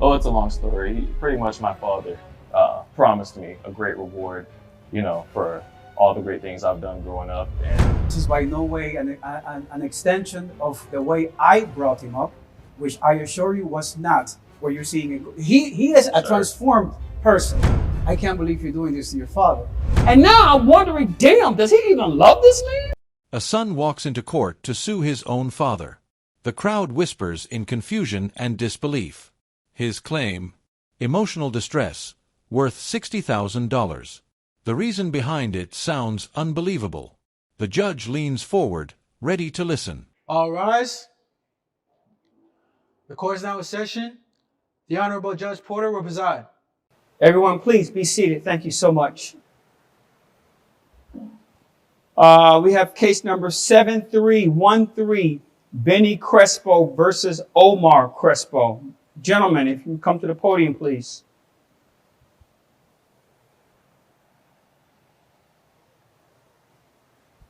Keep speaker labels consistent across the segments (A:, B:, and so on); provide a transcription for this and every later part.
A: Oh, it's a long story. Pretty much my father promised me a great reward, for all the great things I've done growing up. And
B: This is by no way an extension of the way I brought him up, which I assure you was not what you're seeing. He is a transformed person. I can't believe you're doing this to your father. And now I'm wondering, damn, does he even love this man?
C: A son walks into court to sue his own father. The crowd whispers in confusion and disbelief. His claim: emotional distress, worth $60,000. The reason behind it sounds unbelievable. The judge leans forward, ready to listen.
D: All rise. The court is now in session. The Honorable Judge Porter will preside.
B: Everyone, please be seated. Thank you so much. We have case number 7313, Benny Crespo versus Omar Crespo. Gentlemen, if you can come to the podium, please.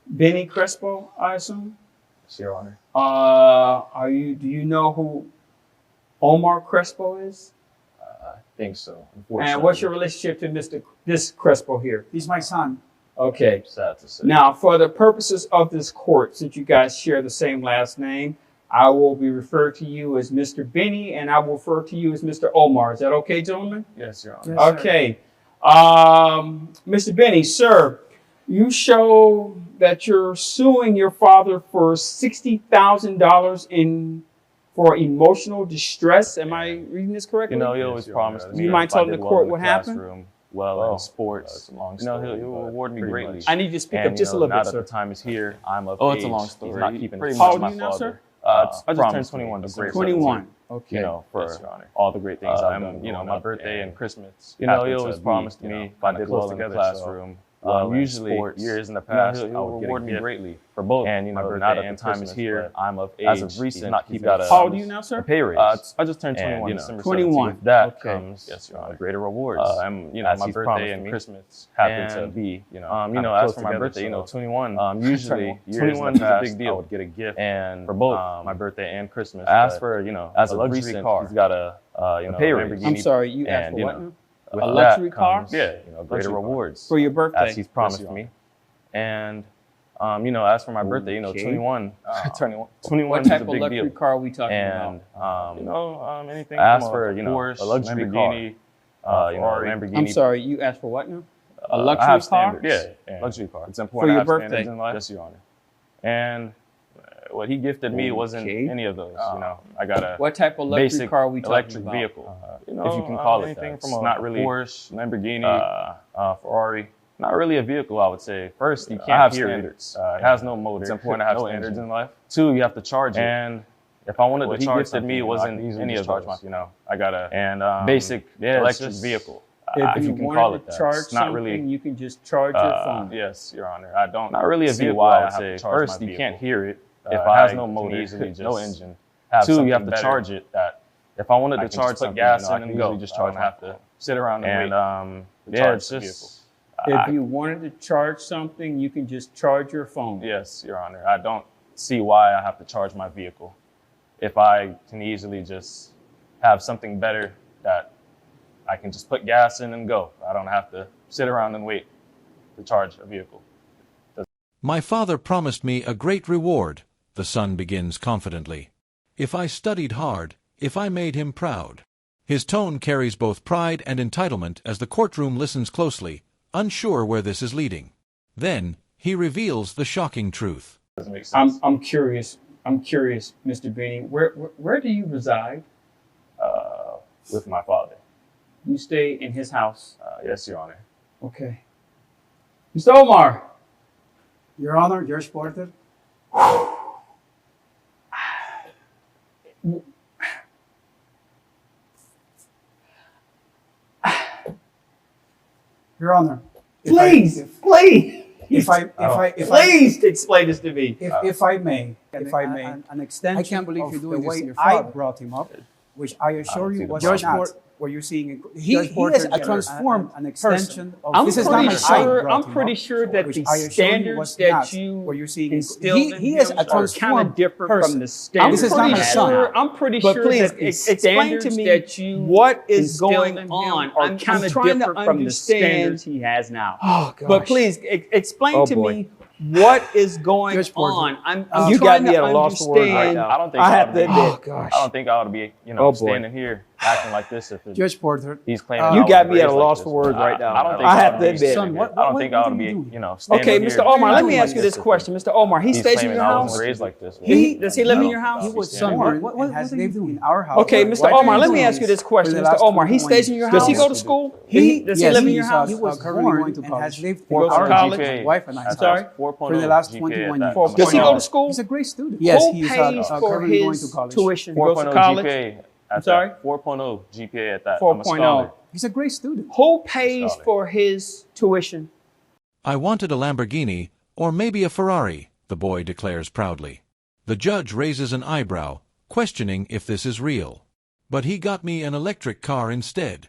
B: Benny Crespo, I assume?
A: Yes, Your Honor.
B: Do you know who Omar Crespo is?
A: I think so.
B: And what's your relationship to this Crespo here? He's my son. Okay.
A: Sad to say.
B: Now, for the purposes of this court, since you guys share the same last name, I will be referred to you as Mr. Benny, and I will refer to you as Mr. Omar. Is that okay, gentlemen?
A: Yes, Your Honor.
B: Yes, okay. Mr. Benny, sir, you show that you're suing your father for $60,000 for emotional distress. Am I reading this correctly?
A: He always promised me.
B: You mind telling the court what happened?
A: In sports. It's a long story. He'll reward me greatly.
B: I need you to speak up just a little bit,
A: sir.
B: sir.
A: Now that the time is here, I'm of
B: Oh,
A: age.
B: it's a long story.
A: He's not keeping
B: Pretty
A: his
B: much
A: promise.
B: my father.
A: I just turned 21.
B: 21. Okay.
A: For
B: Yes, Your Honor.
A: all the great things I've done. My birthday and Christmas. He always promised me if I did well in the classroom. Usually, years in the past, he'll reward me greatly for both. And now that the time is here, I'm of age. As of recent, he's got a
B: How old are you now, sir?
A: a pay raise. I just turned 21. December
B: 21.
A: 17th. With that
B: Okay.
A: comes, yes, Your Honor, greater rewards.
B: As
A: my birthday and Christmas happen to be, as for my birthday, 21. Usually, 21 is a big deal. I would get a gift, and for both my birthday and Christmas. As for as a luxury car, he's got a pay raise.
B: I'm sorry, you asked for what now?
A: With
B: a luxury car?
A: Comes, greater rewards
B: For your birthday?
A: as he's promised me. And as for my birthday, 21, 21
B: What
A: is
B: type
A: a
B: of
A: big
B: luxury
A: deal.
B: car are we talking
A: And
B: about?
A: anything as for a luxury
B: Lamborghini,
A: car, Lamborghini.
B: I'm sorry, you asked for what now? A
A: I
B: luxury
A: have
B: car?
A: standards. Yeah, luxury car. It's important
B: For your
A: to have
B: birthday?
A: standards in life. Yes, Your Honor. And what he gifted me wasn't any of those. I got a
B: What type of luxury
A: basic
B: car are we talking
A: electric
B: about?
A: vehicle, if you can call it
E: anything
A: that.
E: from
A: It's
E: a
A: not really
E: Porsche,
A: Lamborghini, Ferrari. Not really a vehicle, I would say. First, you
E: I
A: can't
E: have
A: hear
E: standards.
A: it. It has no motor.
E: It's important to have
A: no
E: standards
A: engine.
E: in life.
A: Two, you have to charge it.
E: And
A: if I wanted
E: what
A: to
E: he
A: charge
E: gifted
A: something,
E: me
A: I
E: wasn't
A: could easily
E: any
A: just
E: of
A: charge
E: those.
A: my, I got a
E: basic
A: electric
E: just-
A: vehicle.
B: If you
A: can
B: wanted
A: call it
B: to
A: that.
B: charge
A: It's not really
B: something, you can just charge your phone.
A: Yes, Your Honor. I don't.
E: Not really a
A: see
E: vehicle,
A: why
E: I
A: I
E: would
A: have
E: say.
A: to charge
E: First,
A: my
E: you can't
A: vehicle.
E: hear it.
A: If
E: It
A: I
E: has no
A: can
E: motor,
A: easily just
E: no engine.
A: Two,
E: something
A: you have to
E: better.
A: charge it. That if I wanted
E: I
A: to
E: can
A: charge
E: just put
A: something,
E: gas
A: I
E: in
A: can
E: and go.
A: usually just charge.
E: I don't
A: my
E: have
A: phone.
E: to sit around and wait.
A: Yeah,
E: It's
A: it's
E: just
B: If you wanted to charge something, you can just charge your phone.
A: yes, Your Honor. I don't see why I have to charge my vehicle if I can easily just have something better that I can just put gas in and go. I don't have to sit around and wait to charge a vehicle.
C: My father promised me a great reward, the son begins confidently. If I studied hard, if I made him proud. His tone carries both pride and entitlement as the courtroom listens closely, unsure where this is leading. Then, he reveals the shocking truth.
A: Doesn't make sense.
B: I'm curious, Mr. Benny. Where do you reside?
A: With my father.
B: You stay in his house.
A: Yes, Your Honor.
B: Okay. Mr. Omar. Your Honor, Judge Porter. Your Honor. Please explain this to me. If I may, an extension. I can't believe you're doing this to your father. I brought him up, which I assure you
A: the
B: was
D: Judge
B: not
D: Port-
B: what you're seeing.
D: Judge
B: He
D: Porter
B: is a
D: can-
B: transformed an extension of.
F: I'm
B: This is
F: pretty
B: not an I
F: sure.
B: brought
F: I'm
B: him
F: pretty
B: up,
F: sure that
B: which
F: the
B: I assure you
F: standards
B: was
F: that
B: not
F: you
B: what you're seeing.
F: instilled in
B: He
F: him
B: is a
F: are kind of
B: transformed
F: different
B: person.
F: from the standards.
B: This is not my son.
F: I'm pretty
D: But
F: sure
D: please
F: that the
D: explain to
F: standards
D: me
F: that you
D: what is
F: instilled
D: going
F: in him
D: on.
F: are
D: I'm
F: kind of
D: trying to
F: different from the
D: understand.
F: standards he has now.
D: Oh, gosh.
F: But please explain
D: Oh,
F: to
D: boy.
F: me what is going
B: Judge Porter.
F: on. I'm
D: You got
F: trying
D: me
F: to
D: at a loss for words right
F: understand.
D: now.
A: I don't think
D: I
A: I
D: have
A: ought
D: to
A: to be-
D: admit. Oh, gosh.
A: I don't think I ought to be,
D: Oh, boy.
A: standing here acting like this if
B: Judge Porter,
A: he's claiming.
B: You
A: I was
D: got me at a
A: raised
D: loss
A: like
D: for
A: this.
D: words right now.
A: I don't think
D: I have
A: ought
D: to
A: be
D: admit.
A: standing
B: Son,
A: here.
B: what-
A: I don't
B: what-
A: think
B: what
A: I ought to
B: are
A: be,
B: you doing?
A: standing
F: Okay,
A: here
F: Mr. Omar, let me
A: acting
F: ask
A: like
F: you this
A: if
F: question. Mr. Omar, he
A: He's
F: stays in
A: claiming
F: your
A: I
F: house?
A: wasn't raised like this.
F: Does he live in your house?
B: he was
A: standing
B: born
A: here.
B: and has lived in our house.
F: Okay,
B: My
F: Mr.
B: wife
F: Omar,
B: and
F: let me
B: his
F: ask you this question.
B: for the
F: Mr.
B: last
F: Omar, he
B: 21
F: stays in your
B: years.
F: house? Does he go to
A: Yes.
F: school?
B: He
F: Does he
B: yes,
F: live in
B: he
F: your
B: is,
F: house?
B: He was
F: currently
B: born
F: going to
B: and has lived
A: Four
B: in our
A: point
B: house.
A: GPA
B: My wife and I.
A: at
F: sorry?
A: that 4.0
B: For the last
A: GPA
B: 21
A: at that.
B: years.
A: I'm a
F: Does he go
A: scholar.
F: to school?
B: He's a great student. Yes,
F: Who
B: he is
F: pays for
B: currently going to
F: his
B: college.
F: tuition? He goes to
A: 4.0
F: college?
A: GPA at
F: sorry?
A: that. 4.0 GPA at that. I'm a
F: 4.0.
A: scholar.
B: He's a great student.
F: Who pays
A: Scholar.
F: for his tuition?
C: I wanted a Lamborghini, or maybe a Ferrari, the boy declares proudly. The judge raises an eyebrow, questioning if this is real. But he got me an electric car instead.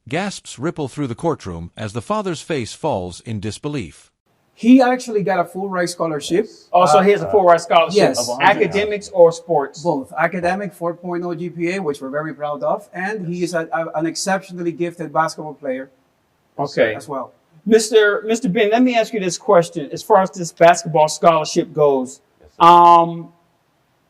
C: Gasps ripple through the courtroom as the father's face falls in disbelief.
B: He actually got a full ride scholarship.
F: Also, he has a full ride scholarship.
B: yes.
A: Of 100.
F: Academics or sports?
B: Both academic 4.0 GPA, which we're very proud of, and he is an exceptionally gifted basketball player
F: Okay.
B: as well.
F: Mr. Ben, let me ask you this question. As far as this basketball scholarship goes,
A: Yes, sir.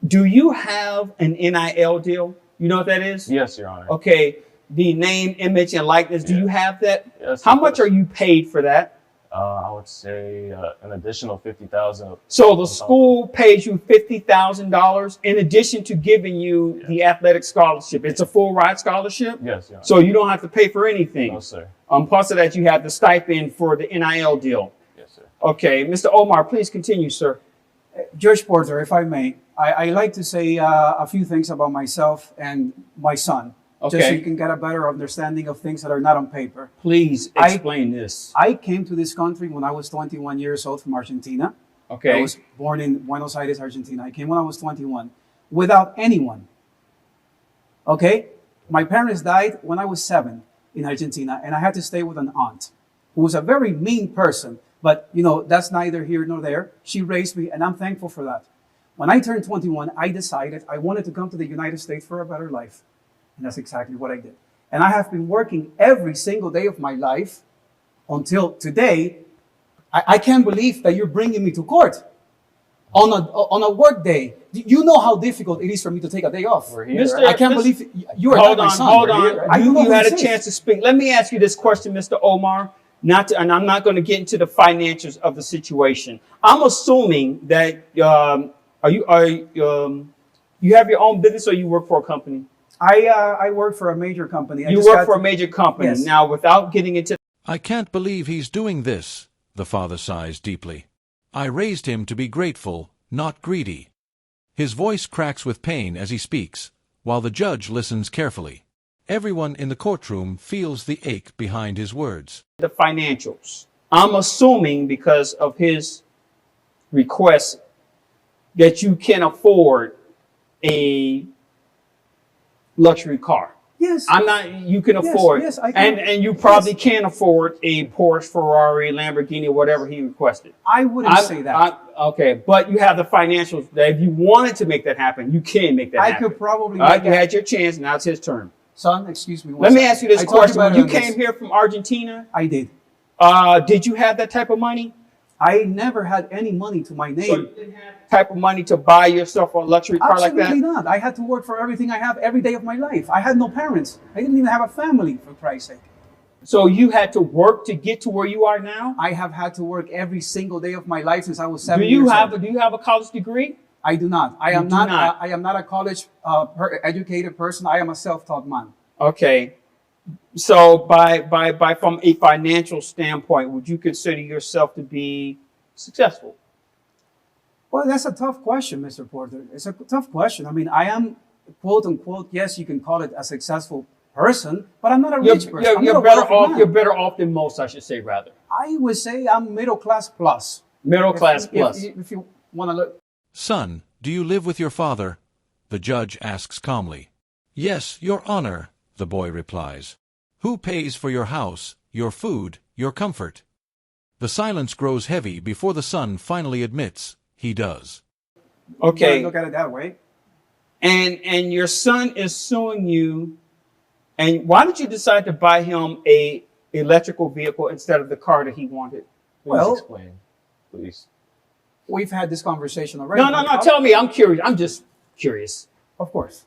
F: do you have an NIL deal? You know what that is?
A: Yes, Your Honor.
F: Okay. The name, image, and likeness. Do you have that?
A: Yes,
F: How
A: of
F: much
A: course.
F: are you paid for that?
A: I would say an additional 50,000.
F: So the school pays you $50,000 in addition to giving you the athletic scholarship. It's a full ride scholarship.
A: Yes, Your Honor.
F: So you don't have to pay for anything.
A: No, sir.
F: Plus of that, you have the stipend for the NIL deal.
A: Yes, sir.
F: Okay, Mr. Omar, please continue, sir.
B: Judge Porter, if I may, I like to say a few things about myself and my son, just so
F: Okay.
B: you can get a better understanding of things that are not on paper.
F: Please
B: I-
F: explain this.
B: I came to this country when I was 21 years old from Argentina. I
F: Okay.
B: was born in Buenos Aires, Argentina. I came when I was 21 without anyone. Okay? My parents died when I was 7 in Argentina, and I had to stay with an aunt who was a very mean person. But, that's neither here nor there. She raised me, and I'm thankful for that. When I turned 21, I decided I wanted to come to the United States for a better life. And that's exactly what I did. And I have been working every single day of my life until today. I can't believe that you're bringing me to court on a work day. You know how difficult it is for me to take a day off.
A: We're here.
F: Mr.
A: right?
B: I can't
F: Let's-
B: believe you are
F: Hold
B: not my
F: on,
B: son.
F: hold
B: We're here.
F: on.
B: I don't know
F: You
B: who
F: had a
B: this
F: chance
B: is.
F: to speak. Let me ask you this question, Mr. Omar. And I'm not going to get into the financials of the situation. I'm assuming that you have your own business or you work for a company?
B: I work for a major company. I
F: You
B: just
F: work
B: got
F: for a
B: to-
F: major company.
B: Yes.
F: Now, without getting into
C: I can't believe he's doing this, the father sighs deeply. I raised him to be grateful, not greedy. His voice cracks with pain as he speaks, while the judge listens carefully. Everyone in the courtroom feels the ache behind his words.
F: the financials, I'm assuming because of his request that you can afford a luxury car.
B: Yes.
F: You can afford,
B: yes, I can.
F: and you probably can afford a Porsche, Ferrari, Lamborghini, whatever he requested.
B: I wouldn't say that.
F: Okay, but you have the financials that if you wanted to make that happen, you can make that
B: I
F: happen.
B: could probably
F: All right,
B: make
F: you
B: that.
F: had your chance. Now it's his turn.
B: Son, excuse me. one
F: Let me
B: second.
F: ask you this
B: I told
F: question. When
B: better
F: you
B: than
F: came
B: this.
F: here from Argentina,
B: I did.
F: did you have that type of money?
B: I never had any money to my
F: So you
B: name.
F: didn't have that type of money to buy yourself a luxury car like
B: Absolutely
F: that?
B: not. I had to work for everything I have every day of my life. I had no parents. I didn't even have a family, for Christ's sake.
F: So you had to work to get to where you are now?
B: I have had to work every single day of my life since I was
F: Do
B: 7
F: you
B: years
F: have
B: old.
F: do you have a college degree?
B: I do not. I
F: You
B: am
F: do
B: not.
F: not.
B: I am not a college educated person. I am a self-taught man.
F: Okay. So by from a financial standpoint, would you consider yourself to be successful?
B: Well, that's a tough question, Mr. Porter. It's a tough question. I mean, I am, quote unquote, yes, you can call it a successful person, but I'm not a rich person. I'm
F: You're
B: not a
F: better
B: wealthy
F: off.
B: man.
F: You're better off than most, I should say, rather.
B: I would say I'm middle class plus.
F: Middle class
B: If-
F: plus.
B: If you want to look.
C: Son, do you live with your father? The judge asks calmly. Yes, Your Honor, the boy replies. Who pays for your house, your food, your comfort? The silence grows heavy before the son finally admits he does.
F: Okay.
B: Look at it that way.
F: And your son is suing you. And why did you decide to buy him a electrical vehicle instead of the car that he wanted?
A: Please explain, please.
B: We've had this conversation already.
F: No. Tell me. I'm curious. I'm just curious.
B: Of course.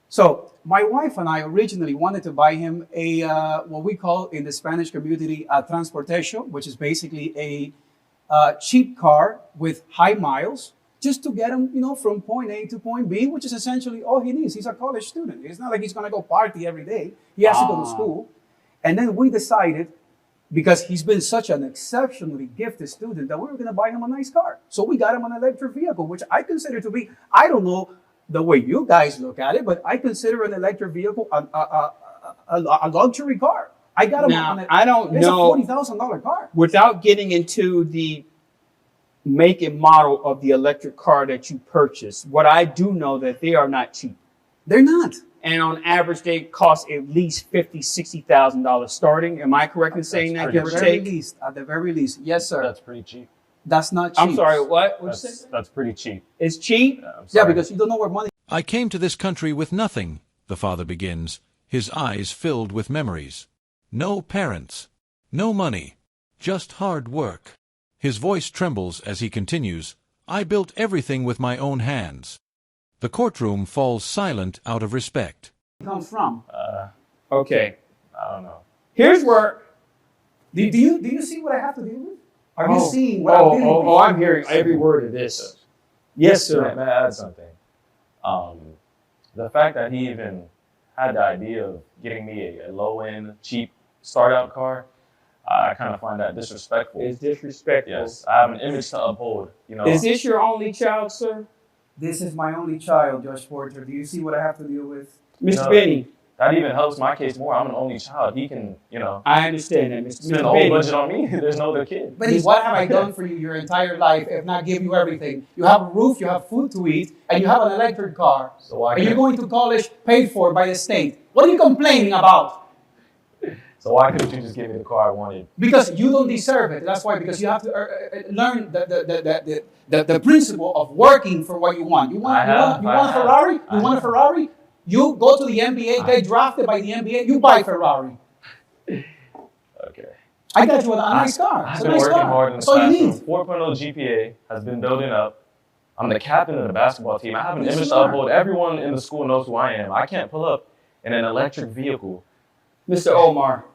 B: So my wife and I originally wanted to buy him a what we call in the Spanish community a transportation, which is basically a cheap car with high miles, just to get him, from point A to point B, which is essentially all he needs. He's a college student. It's not like he's going to go party every day. He has to go to school. And then we decided, because he's been such an exceptionally gifted student, that we were going to buy him a nice car. So we got him an electric vehicle, which I consider to be, I don't know the way you guys look at it, but I consider an electric vehicle a luxury car. I got him
F: now, I don't know.
B: It's a $40,000 car.
F: Without getting into the make and model of the electric car that you purchased, what I do know that they are not cheap.
B: They're not.
F: And on average, they cost at least $50,000, $60,000 starting. Am I correct in saying that?
B: At the very least. Yes, sir.
A: That's pretty cheap.
B: That's not cheap.
F: I'm sorry, what? What'd you say?
A: That's pretty cheap.
F: It's cheap?
B: Yeah, because you don't know where money.
C: I came to this country with nothing, the father begins, his eyes filled with memories. No parents, no money, just hard work. His voice trembles as he continues, I built everything with my own hands. The courtroom falls silent out of respect.
B: Comes from.
F: Okay.
A: I don't know.
F: Here's where.
B: Do you see what I have to deal with? Are you seeing what I'm dealing with?
F: Oh, I'm hearing every word of this. Yes, sir.
A: May I add something? The fact that he even had the idea of getting me a low-end, cheap start-out car, I kind of find that disrespectful.
F: It's disrespectful.
A: Yes, I have an image to uphold.
F: Is this your only child, sir?
B: This is my only child, Judge Porter. Do you see what I have to deal with?
F: Mr. Benny.
A: That even helps my case more. I'm an only child. He can,
F: I understand that, Mr.
A: spend the whole budget on me. There's no other kid.
B: Benny, what have I done for you your entire life if not give you everything? You have a roof, you have food to eat, and you have an electric car.
A: So why
B: and you're going to college paid for by the state. What are you complaining about?
A: So why couldn't you just give me the car I wanted?
B: Because you don't deserve it. That's why. Because you have to learn the principle of working for what you want. You want a Ferrari? You want a Ferrari? You go to the NBA, get drafted by the NBA, you buy Ferrari.
A: Okay.
B: I got you a nice car.
A: I've been working hard in the
B: classroom. 4.0
A: GPA has been building up. I'm the captain of the basketball team. I have an image to uphold. Everyone in the school knows who I am. I can't pull up in an electric vehicle.
F: Mr. Omar,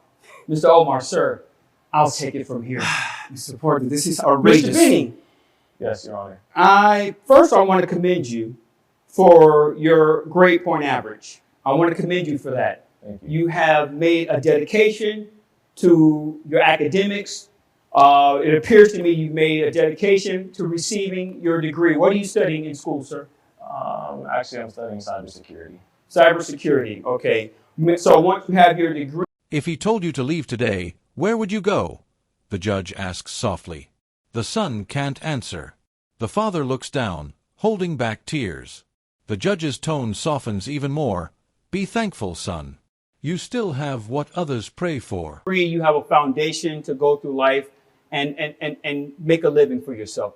F: sir, I'll take it from here.
B: Mr. Porter, this is outrageous.
F: Mr. Benny.
A: Yes, Your Honor.
F: I want to commend you for your grade point average. I want to commend you for that.
A: Thank you.
F: You have made a dedication to your academics. It appears to me you've made a dedication to receiving your degree. What are you studying in school, sir?
A: Actually, I'm studying cybersecurity.
F: Cybersecurity, okay. So once you have your degree.
C: If he told you to leave today, where would you go? The judge asks softly. The son can't answer. The father looks down, holding back tears. The judge's tone softens even more. Be thankful, son. You still have what others pray for.
F: You have a foundation to go through life and make a living for yourself.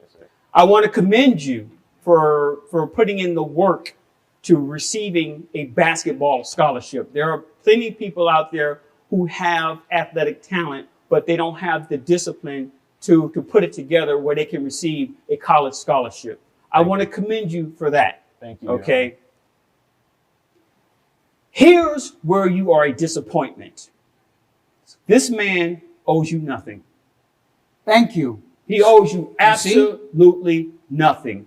A: Yes, sir.
F: I want to commend you for putting in the work to receiving a basketball scholarship. There are plenty of people out there who have athletic talent, but they don't have the discipline to put it together where they can receive a college scholarship. I want to commend you for that.
A: Thank you.
F: Okay. Here's where you are a disappointment. This man owes you nothing.
B: Thank you.
F: He owes you absolutely nothing.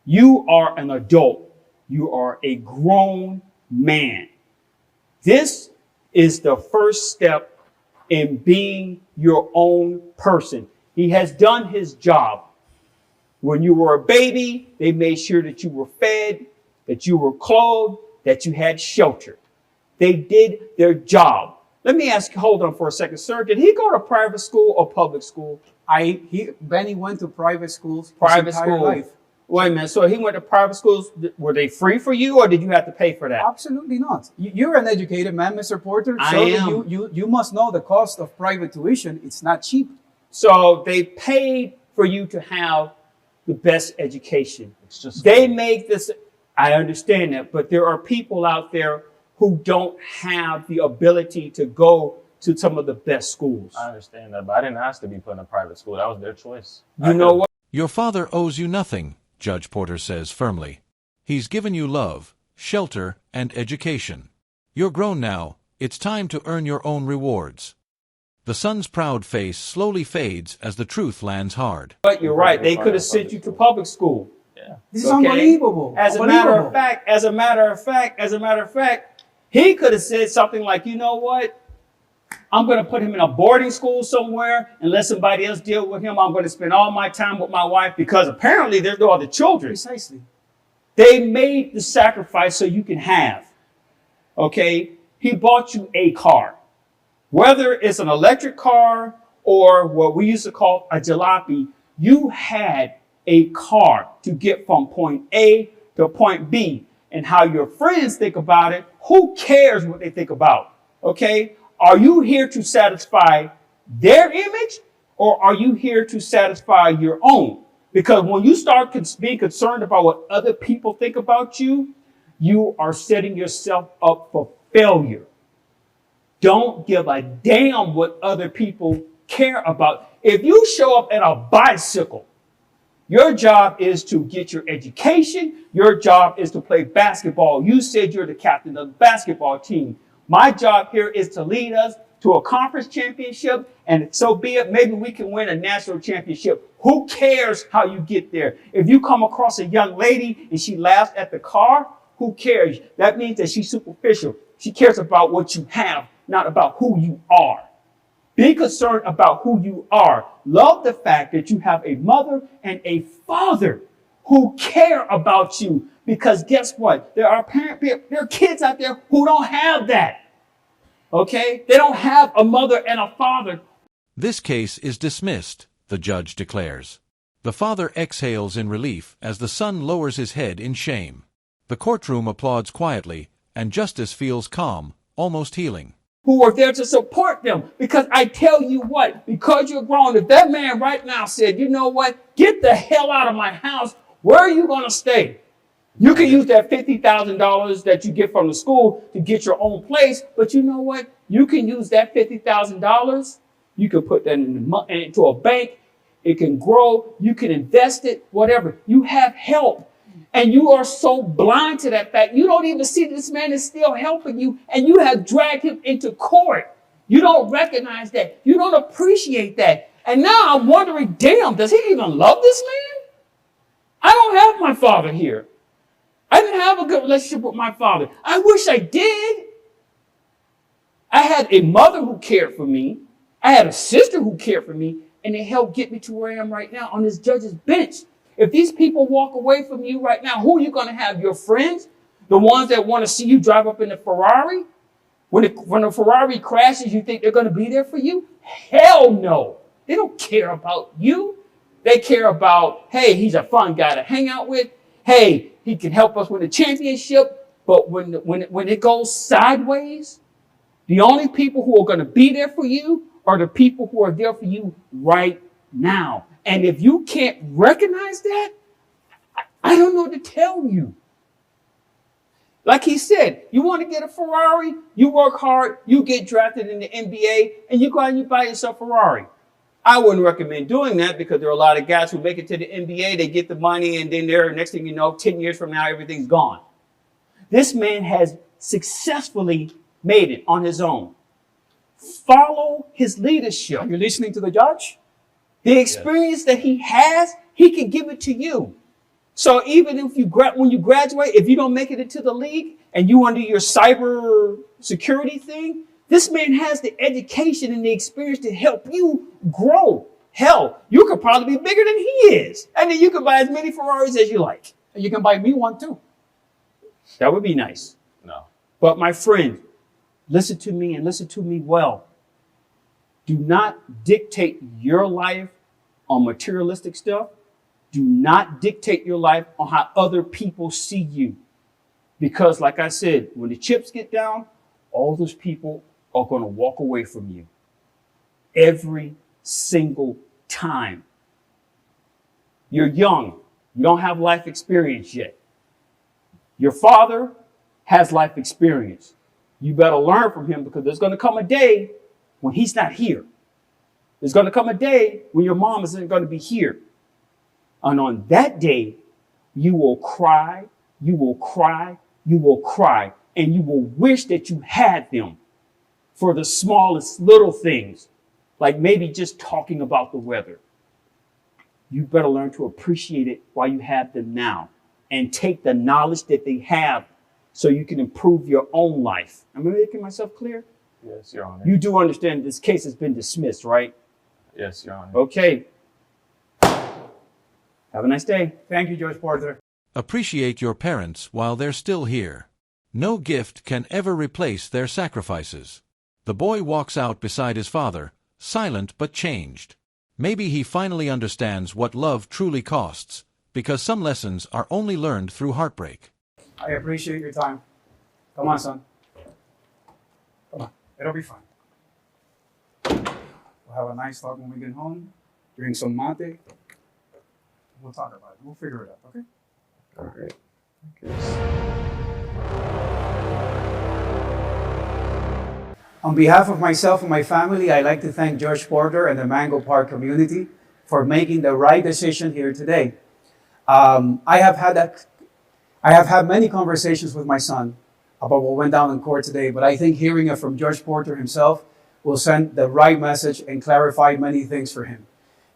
F: You are an adult. You are a grown man. This is the first step in being your own person. He has done his job. When you were a baby, they made sure that you were fed, that you were clothed, that you had shelter. They did their job. Let me ask you, hold on for a second, sir. Did he go to private school or public school?
B: Benny went to private schools.
F: Private
B: his entire
F: school.
B: life.
F: Wait a minute. So he went to private schools. Were they free for you, or did you have to pay for that?
B: Absolutely not. You're an educated man, Mr. Porter.
F: I
B: So
F: am.
B: you must know the cost of private tuition. It's not cheap.
F: So they paid for you to have the best education.
A: It's just
F: They make this. I understand that, but there are people out there who don't have the ability to go to some of the best schools.
A: I understand that, but I didn't ask to be put in a private school. That was their choice.
F: You know what?
C: Your father owes you nothing, Judge Porter says firmly. He's given you love, shelter, and education. You're grown now. It's time to earn your own rewards. The son's proud face slowly fades as the truth lands hard.
F: But you're right. They could have sent you to public school.
A: Yeah.
B: This is unbelievable.
F: As a matter of fact, he could have said something like, you know what? I'm going to put him in a boarding school somewhere and let somebody else deal with him. I'm going to spend all my time with my wife because apparently there's no other children.
B: Precisely.
F: They made the sacrifice so you can have. Okay? He bought you a car. Whether it's an electric car or what we used to call a jalopy, you had a car to get from point A to point B. And how your friends think about it, who cares what they think about? Okay? Are you here to satisfy their image, or are you here to satisfy your own? Because when you start being concerned about what other people think about you, you are setting yourself up for failure. Don't give a damn what other people care about. If you show up in a bicycle, your job is to get your education. Your job is to play basketball. You said you're the captain of the basketball team. My job here is to lead us to a conference championship, and so be it. Maybe we can win a national championship. Who cares how you get there? If you come across a young lady and she laughs at the car, who cares? That means that she's superficial. She cares about what you have, not about who you are. Be concerned about who you are. Love the fact that you have a mother and a father who care about you. Because guess what? There are kids out there who don't have that. Okay? They don't have a mother and a father.
C: This case is dismissed, the judge declares. The father exhales in relief as the son lowers his head in shame. The courtroom applauds quietly, and justice feels calm, almost healing.
F: Who are there to support them. Because I tell you what, because you're grown, if that man right now said, you know what, get the hell out of my house, where are you going to stay? You can use that $50,000 that you get from the school to get your own place. But you know what? You can use that $50,000. You can put that into a bank. It can grow. You can invest it, whatever. You have help. And you are so blind to that fact. You don't even see this man is still helping you. And you have dragged him into court. You don't recognize that. You don't appreciate that. And now I'm wondering, damn, does he even love this man? I don't have my father here. I didn't have a good relationship with my father. I wish I did. I had a mother who cared for me. I had a sister who cared for me. And it helped get me to where I am right now on this judge's bench. If these people walk away from you right now, who are you going to have? Your friends? The ones that want to see you drive up in a Ferrari? When a Ferrari crashes, you think they're going to be there for you? Hell no. They don't care about you. They care about, hey, he's a fun guy to hang out with. Hey, he can help us win a championship. But when it goes sideways, the only people who are going to be there for you are the people who are there for you right now. And if you can't recognize that, I don't know what to tell you. Like he said, you want to get a Ferrari, you work hard, you get drafted in the NBA, and you go out and you buy yourself a Ferrari. I wouldn't recommend doing that because there are a lot of guys who make it to the NBA, they get the money, and then next thing you know, 10 years from now, everything's gone. This man has successfully made it on his own. Follow his leadership.
B: Are you listening to the judge?
F: The experience that he has, he can give it to you. So even if when you graduate, if you don't make it into the league and you want to do your cyber security thing, this man has the education and the experience to help you grow. Hell, you could probably be bigger than he is. And then you can buy as many Ferraris as you like.
B: And you can buy me one too.
F: That would be nice.
A: No.
F: But my friend, listen to me and listen to me well. Do not dictate your life on materialistic stuff. Do not dictate your life on how other people see you. Because like I said, when the chips get down, all those people are going to walk away from you. Every single time. You're young. You don't have life experience yet. Your father has life experience. You better learn from him, because there's going to come a day when he's not here. There's going to come a day when your mom isn't going to be here. And on that day, you will cry, you will cry, you will cry, and you will wish that you had them for the smallest little things, like maybe just talking about the weather. You better learn to appreciate it while you have them now, and take the knowledge that they have so you can improve your own life. Am I making myself clear?
A: Yes, Your Honor.
F: You do understand this case has been dismissed, right?
A: Yes, Your Honor.
F: Okay. Have a nice day.
B: Thank you, Judge Porter.
C: Appreciate your parents while they're still here. No gift can ever replace their sacrifices. The boy walks out beside his father, silent but changed. Maybe he finally understands what love truly costs, because some lessons are only learned through heartbreak.
B: I appreciate your time. Come on, son. Come on. It'll be fine. We'll have a nice talk when we get home. Drink some mate. We'll talk about it. We'll figure it out, okay?
A: All right.
B: On behalf of myself and my family, I'd like to thank Judge Porter and the Mango Park community for making the right decision here today. I have had many conversations with my son about what went down in court today, but I think hearing it from Judge Porter himself will send the right message and clarify many things for him.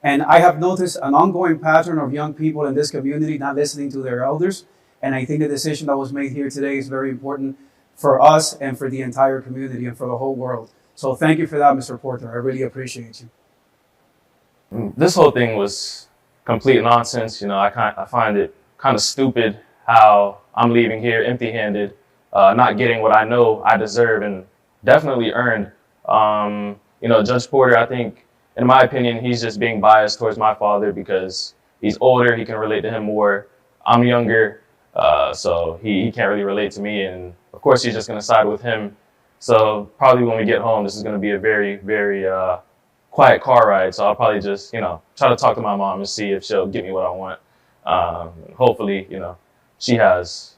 B: And I have noticed an ongoing pattern of young people in this community not listening to their elders. And I think the decision that was made here today is very important for us and for the entire community and for the whole world. So thank you for that, Mr. Porter. I really appreciate you.
A: This whole thing was complete nonsense. You know, I find it kind of stupid how I'm leaving here empty-handed, not getting what I know I deserve and definitely earned. You know, Judge Porter, I think, in my opinion, he's just being biased towards my father because he's older, he can relate to him more. I'm younger, so he can't really relate to me, and of course he's just going to side with him. So probably when we get home, this is going to be a very, very quiet car ride. So I'll probably just, you know, try to talk to my mom and see if she'll give me what I want. Hopefully, you know, she has